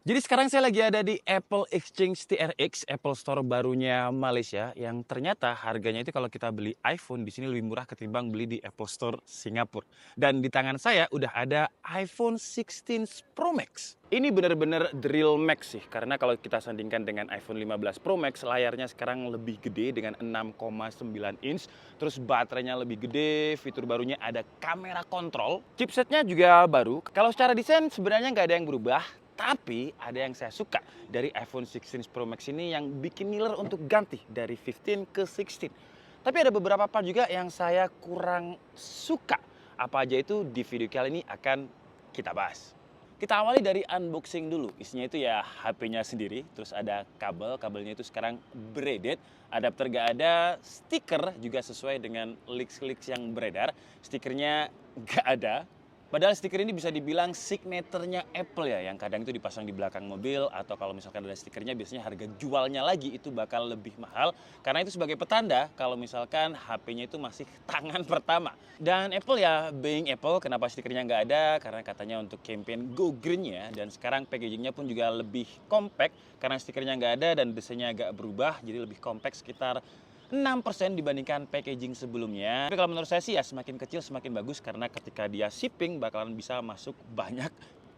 Jadi sekarang saya lagi ada di Apple Exchange TRX, Apple Store barunya Malaysia, yang ternyata harganya itu kalau kita beli iPhone di sini lebih murah ketimbang beli di Apple Store Singapura. Dan di tangan saya udah ada iPhone 16 Pro Max. Ini bener-bener the real Max sih, karena kalau kita sandingkan dengan iPhone 15 Pro Max, layarnya sekarang lebih gede dengan 6,9 inch, terus baterainya lebih gede, fitur barunya ada kamera kontrol, chipsetnya juga baru. Kalau secara desain sebenarnya nggak ada yang berubah, tapi ada yang saya suka dari iPhone 16 Pro Max ini yang bikin ngiler untuk ganti dari 15 ke 16. Tapi ada beberapa part juga yang saya kurang suka. Apa aja itu di video kali ini akan kita bahas. Kita awali dari unboxing dulu. Isinya itu ya HP-nya sendiri, terus ada kabel, kabelnya itu sekarang braided, adapter gak ada, stiker juga sesuai dengan leaks-leaks yang beredar. Stikernya gak ada. Padahal stiker ini bisa dibilang signaturenya Apple ya, yang kadang itu dipasang di belakang mobil, atau kalau misalkan ada stikernya biasanya harga jualnya lagi itu bakal lebih mahal, karena itu sebagai petanda kalau misalkan HP-nya itu masih tangan pertama. Dan Apple ya, being Apple, kenapa stikernya nggak ada? Karena katanya untuk campaign Go Green ya, dan sekarang packagingnya pun juga lebih compact, karena stikernya nggak ada dan desainnya agak berubah, jadi lebih compact sekitar 6% dibandingkan packaging sebelumnya. Tapi kalau menurut saya sih ya semakin kecil semakin bagus, karena ketika dia shipping bakalan bisa masuk banyak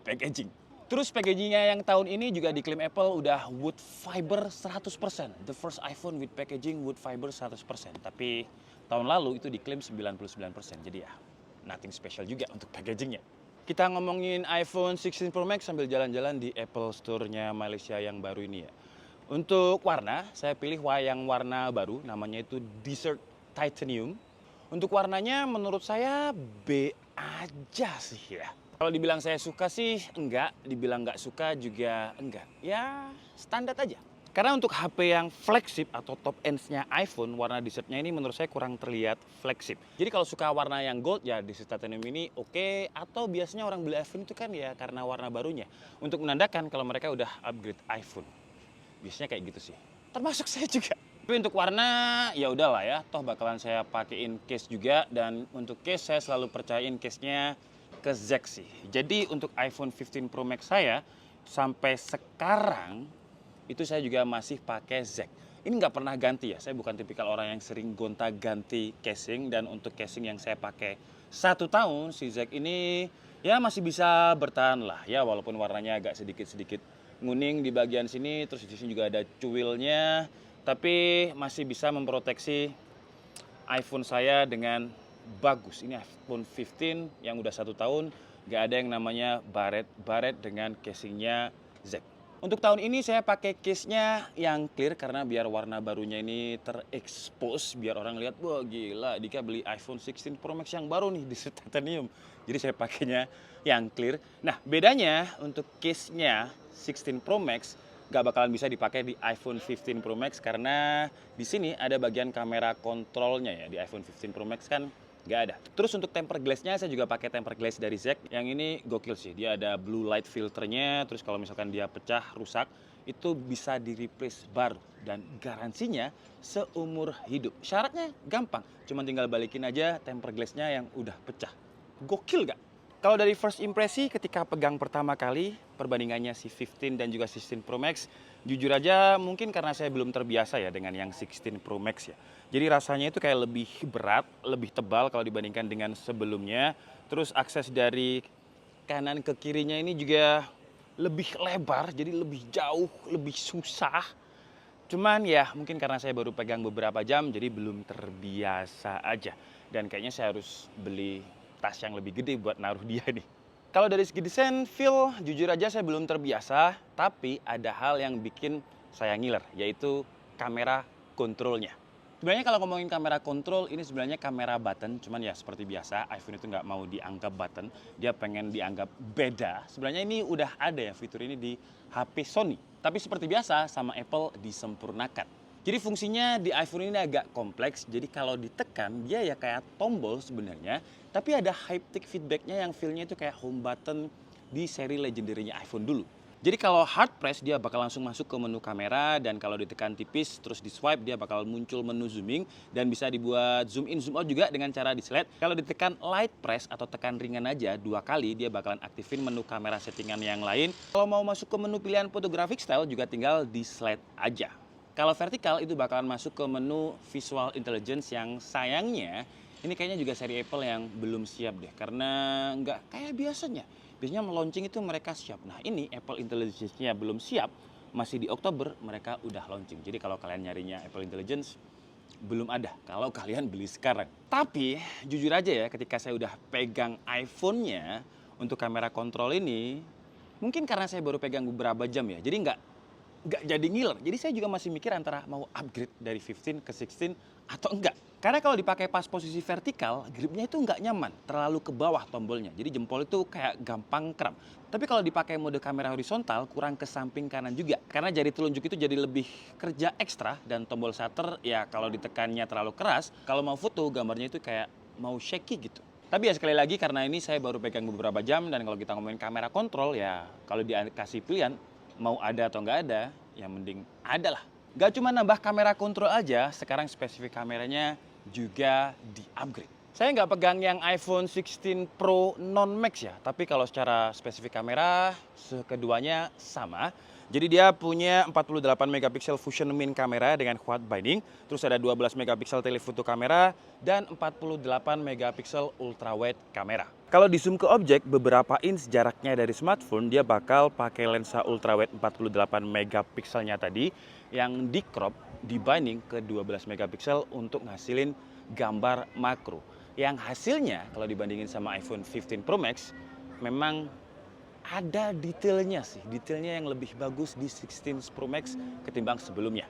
packaging. Terus packagingnya yang tahun ini juga diklaim Apple udah wood fiber 100%. The first iPhone with packaging wood fiber 100%. Tapi tahun lalu itu diklaim 99%. Jadi ya nothing special juga untuk packagingnya. Kita ngomongin iPhone 16 Pro Max sambil jalan-jalan di Apple Store-nya Malaysia yang baru ini ya. Untuk warna, saya pilih yang warna baru, namanya itu Desert Titanium. Untuk warnanya menurut saya B aja sih ya. Kalau dibilang saya suka sih enggak, dibilang nggak suka juga enggak. Ya standar aja. Karena untuk HP yang flagship atau top ends-nya iPhone, warna desertnya ini menurut saya kurang terlihat flagship. Jadi kalau suka warna yang gold ya Desert Titanium ini oke. Atau biasanya orang beli iPhone itu kan ya karena warna barunya. Untuk menandakan kalau mereka udah upgrade iPhone. Biasanya kayak gitu sih. Termasuk saya juga. Tapi untuk warna ya udahlah ya, toh bakalan saya pakein case juga, dan untuk case saya selalu percayain case-nya ke Zack sih. Jadi untuk iPhone 15 Pro Max saya sampai sekarang itu saya juga masih pakai Zack. Ini nggak pernah ganti ya, saya bukan tipikal orang yang sering gonta-ganti casing, dan untuk casing yang saya pakai 1 tahun, si Zack ini ya masih bisa bertahan lah ya, walaupun warnanya agak sedikit-sedikit nguning di bagian sini, terus di sini juga ada cuilnya, tapi masih bisa memproteksi iPhone saya dengan bagus. Ini iPhone 15 yang udah 1 tahun, nggak ada yang namanya baret dengan casingnya Z. Untuk tahun ini saya pakai case-nya yang clear karena biar warna barunya ini terekspos, biar orang lihat, wah gila, Dika beli iPhone 16 Pro Max yang baru nih di titanium. Jadi saya pakainya yang clear. Nah, bedanya untuk case-nya 16 Pro Max nggak bakalan bisa dipakai di iPhone 15 Pro Max, karena di sini ada bagian kamera kontrolnya ya. Di iPhone 15 Pro Max kan nggak ada. Terus untuk tempered glass-nya saya juga pakai tempered glass dari Zack. Yang ini gokil sih. Dia ada blue light filternya. Terus kalau misalkan dia pecah, rusak, itu bisa di-replace baru. Dan garansinya seumur hidup. Syaratnya gampang. Cuma tinggal balikin aja tempered glass-nya yang udah pecah. Gokil gak? Kalau dari first impresi ketika pegang pertama kali, perbandingannya si 15 dan juga 16 Pro Max, jujur aja mungkin karena saya belum terbiasa ya dengan yang 16 Pro Max ya. Jadi rasanya itu kayak lebih berat, lebih tebal kalau dibandingkan dengan sebelumnya. Terus akses dari kanan ke kirinya ini juga lebih lebar, jadi lebih jauh, lebih susah. Cuman ya mungkin karena saya baru pegang beberapa jam, jadi belum terbiasa aja. Dan kayaknya saya harus beli tas yang lebih gede buat naruh dia nih. Kalau dari segi desain, feel jujur aja saya belum terbiasa, tapi ada hal yang bikin saya ngiler, yaitu kamera kontrolnya. Sebenarnya kalau ngomongin kamera kontrol, ini sebenarnya kamera button, cuman ya seperti biasa, iPhone itu nggak mau dianggap button, dia pengen dianggap beda. Sebenarnya ini udah ada ya fitur ini di HP Sony, tapi seperti biasa sama Apple disempurnakan. Jadi fungsinya di iPhone ini agak kompleks, jadi kalau ditekan dia ya kayak tombol sebenarnya, tapi ada haptic feedbacknya yang feel-nya itu kayak home button di seri legendary-nya iPhone dulu. Jadi kalau hard press dia bakal langsung masuk ke menu kamera, dan kalau ditekan tipis terus di swipe dia bakal muncul menu zooming dan bisa dibuat zoom in zoom out juga dengan cara di slide. Kalau ditekan light press atau tekan ringan aja 2 kali dia bakalan aktifin menu kamera settingan yang lain. Kalau mau masuk ke menu pilihan photographic style juga tinggal di slide aja. Kalau vertikal itu bakalan masuk ke menu visual intelligence yang sayangnya ini kayaknya juga seri Apple yang belum siap deh, karena nggak kayak biasanya. Biasanya launching itu mereka siap. Nah ini Apple Intelligence-nya belum siap, masih di Oktober mereka udah launching. Jadi kalau kalian nyarinya Apple Intelligence, belum ada kalau kalian beli sekarang. Tapi jujur aja ya, ketika saya udah pegang iPhone-nya untuk kamera kontrol ini, mungkin karena saya baru pegang beberapa jam ya, jadi nggak jadi ngiler. Jadi saya juga masih mikir antara mau upgrade dari 15 ke 16 atau enggak. Karena kalau dipakai pas posisi vertikal, gripnya itu nggak nyaman, terlalu ke bawah tombolnya. Jadi jempol itu kayak gampang kram. Tapi kalau dipakai mode kamera horizontal, kurang ke samping kanan juga. Karena jari telunjuk itu jadi lebih kerja ekstra, dan tombol shutter ya kalau ditekannya terlalu keras, kalau mau foto gambarnya itu kayak mau shaky gitu. Tapi ya sekali lagi karena ini saya baru pegang beberapa jam, dan kalau kita ngomongin kamera kontrol ya kalau dikasih pilihan mau ada atau nggak ada, ya mending ada lah. Gak cuma nambah kamera kontrol aja, sekarang spesifik kameranya juga di-upgrade. Saya nggak pegang yang iPhone 16 Pro non-Max ya, tapi kalau secara spesifik kamera, keduanya sama. Jadi dia punya 48 megapiksel Fusion Min kamera dengan quad binding, terus ada 12 megapiksel telephoto kamera, dan 48 megapiksel ultrawide kamera. Kalau di zoom ke objek, beberapa inch jaraknya dari smartphone, dia bakal pakai lensa ultrawide 48 megapikselnya tadi, yang di crop, di binding ke 12 megapiksel untuk ngasilin gambar makro. Yang hasilnya kalau dibandingin sama iPhone 15 Pro Max, memang ada detailnya sih. Detailnya yang lebih bagus di 16 Pro Max ketimbang sebelumnya.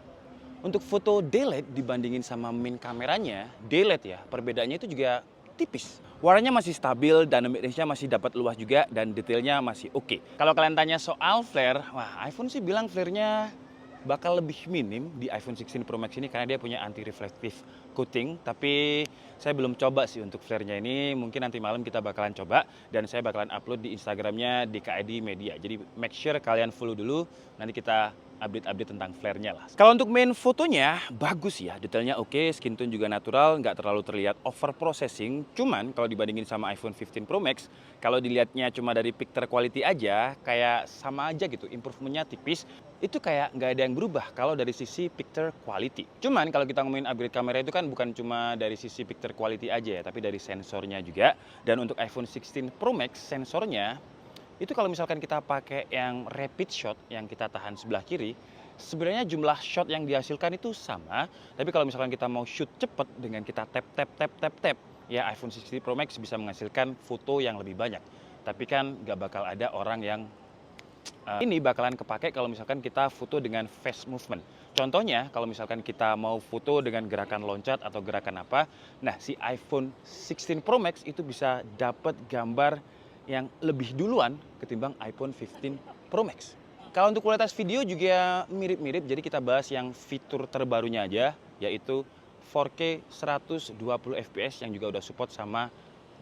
Untuk foto daylight dibandingin sama main kameranya, daylight ya, perbedaannya itu juga tipis. Warnanya masih stabil, dynamic range-nya masih dapat luas juga, dan detailnya masih oke. Kalau kalian tanya soal flare, wah iPhone sih bilang flare-nya bakal lebih minim di iPhone 16 Pro Max ini karena dia punya anti-reflective coating. Tapi saya belum coba sih untuk flare-nya ini. Mungkin nanti malam kita bakalan coba, dan saya bakalan upload di Instagramnya DKID Media. Jadi make sure kalian follow dulu, nanti kita update-update tentang flare-nya lah. Kalau untuk main fotonya, bagus ya, detailnya oke, skin tone juga natural, nggak terlalu terlihat over processing. Cuman kalau dibandingin sama iPhone 15 Pro Max, kalau dilihatnya cuma dari picture quality aja, kayak sama aja gitu, improvementnya tipis. Itu kayak nggak ada yang berubah kalau dari sisi picture quality. Cuman kalau kita ngomongin upgrade kamera itu kan bukan cuma dari sisi picture quality aja ya, tapi dari sensornya juga. Dan untuk iPhone 16 Pro Max, sensornya itu kalau misalkan kita pakai yang rapid shot yang kita tahan sebelah kiri, sebenarnya jumlah shot yang dihasilkan itu sama. Tapi kalau misalkan kita mau shoot cepet dengan kita tap, ya iPhone 16 Pro Max bisa menghasilkan foto yang lebih banyak. Tapi kan nggak bakal ada orang yang ini bakalan kepake kalau misalkan kita foto dengan face movement. Contohnya kalau misalkan kita mau foto dengan gerakan loncat atau gerakan apa, nah si iPhone 16 Pro Max itu bisa dapat gambar yang lebih duluan ketimbang iPhone 15 Pro Max. Kalau untuk kualitas video juga mirip-mirip, jadi kita bahas yang fitur terbarunya aja, yaitu 4K 120 fps yang juga udah support sama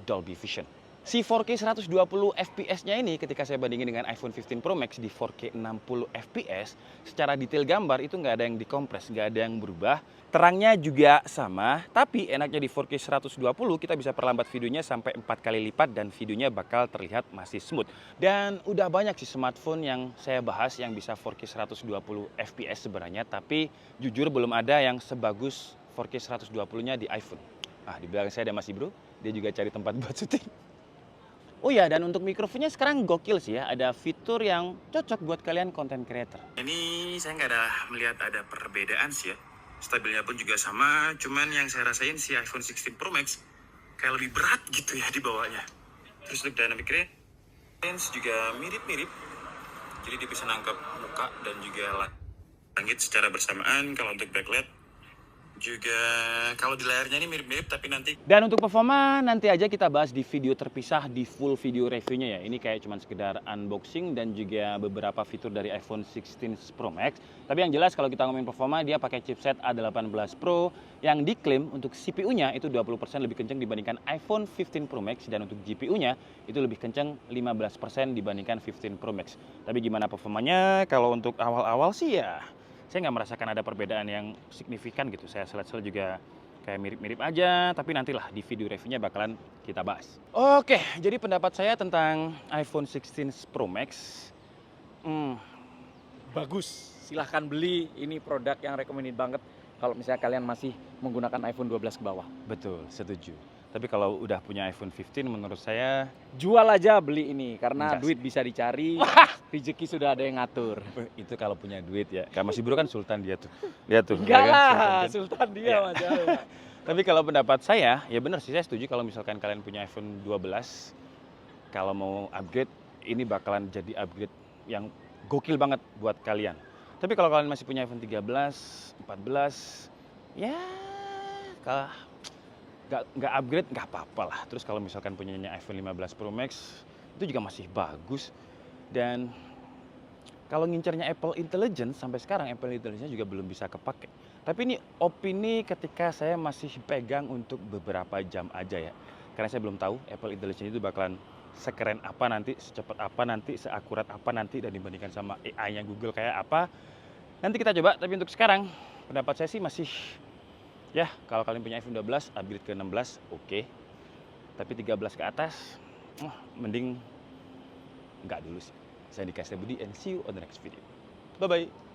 Dolby Vision. Si 4K 120 fps-nya ini ketika saya bandingin dengan iPhone 15 Pro Max di 4K 60 fps, secara detail gambar itu nggak ada yang dikompres, nggak ada yang berubah. Terangnya juga sama, tapi enaknya di 4K 120 kita bisa perlambat videonya sampai 4 kali lipat dan videonya bakal terlihat masih smooth. Dan udah banyak sih smartphone yang saya bahas yang bisa 4K 120 fps sebenarnya, tapi jujur belum ada yang sebagus 4K 120-nya di iPhone. Ah, di belakang saya ada Mas Ibro, dia juga cari tempat buat syuting. Oh ya, dan untuk mikrofonnya sekarang gokil sih ya, ada fitur yang cocok buat kalian content creator. Ini saya nggak ada melihat ada perbedaan sih ya, stabilnya pun juga sama, cuman yang saya rasain si iPhone 16 Pro Max kayak lebih berat gitu ya di bawahnya. Terus untuk dynamic range juga mirip-mirip, jadi dia bisa nangkep muka dan juga langit secara bersamaan. Kalau untuk backlight Juga kalau di layarnya ini mirip-mirip, tapi nanti Dan untuk performa nanti aja kita bahas di video terpisah di full video reviewnya ya. Ini kayak cuman sekedar unboxing dan juga beberapa fitur dari iPhone 16 Pro Max. Tapi yang jelas kalau kita ngomongin performa, dia pakai chipset A18 Pro yang diklaim untuk CPU-nya itu 20% lebih kencang dibandingkan iPhone 15 Pro Max, dan untuk GPU-nya itu lebih kencang 15% dibandingkan 15 Pro Max. Tapi gimana performanya? Kalau untuk awal-awal sih ya saya nggak merasakan ada perbedaan yang signifikan gitu. Saya selet-selet juga kayak mirip-mirip aja, tapi nantilah di video reviewnya bakalan kita bahas. Oke, jadi pendapat saya tentang iPhone 16 Pro Max, Bagus, silahkan beli. Ini produk yang recommended banget kalau misalnya kalian masih menggunakan iPhone 12 ke bawah. betul, setuju. Tapi kalau udah punya iPhone 15 menurut saya Jual aja beli ini, karena Enggak sih. duit bisa dicari, rezeki sudah ada yang ngatur. itu kalau punya duit ya. Kayak Mas Ibro kan sultan dia tuh. Lihat tuh. Enggak ya kan, lah, sultan kan? Sultan dia Ya. mah jauh. Tapi kalau pendapat saya, ya benar sih, saya setuju kalau misalkan kalian punya iPhone 12, kalau mau upgrade, ini bakalan jadi upgrade yang gokil banget buat kalian. Tapi kalau kalian masih punya iPhone 13, 14, ya kalah nggak upgrade nggak apa-apa lah. Terus kalau misalkan punyanya iPhone 15 Pro Max, itu juga masih bagus. Dan kalau ngincernya Apple Intelligence, sampai sekarang Apple Intelligence juga belum bisa kepake. Tapi ini opini ketika saya masih pegang untuk beberapa jam aja ya. Karena saya belum tahu Apple Intelligence itu bakalan sekeren apa nanti, secepat apa nanti, seakurat apa nanti, dan dibandingkan sama AI-nya Google kayak apa. Nanti kita coba, tapi untuk sekarang pendapat saya sih masih, ya kalau kalian punya iPhone 12, upgrade ke 16, oke. Tapi 13 ke atas, mending enggak dulu sih. Saya Dika Budi, and see you on the next video. Bye-bye.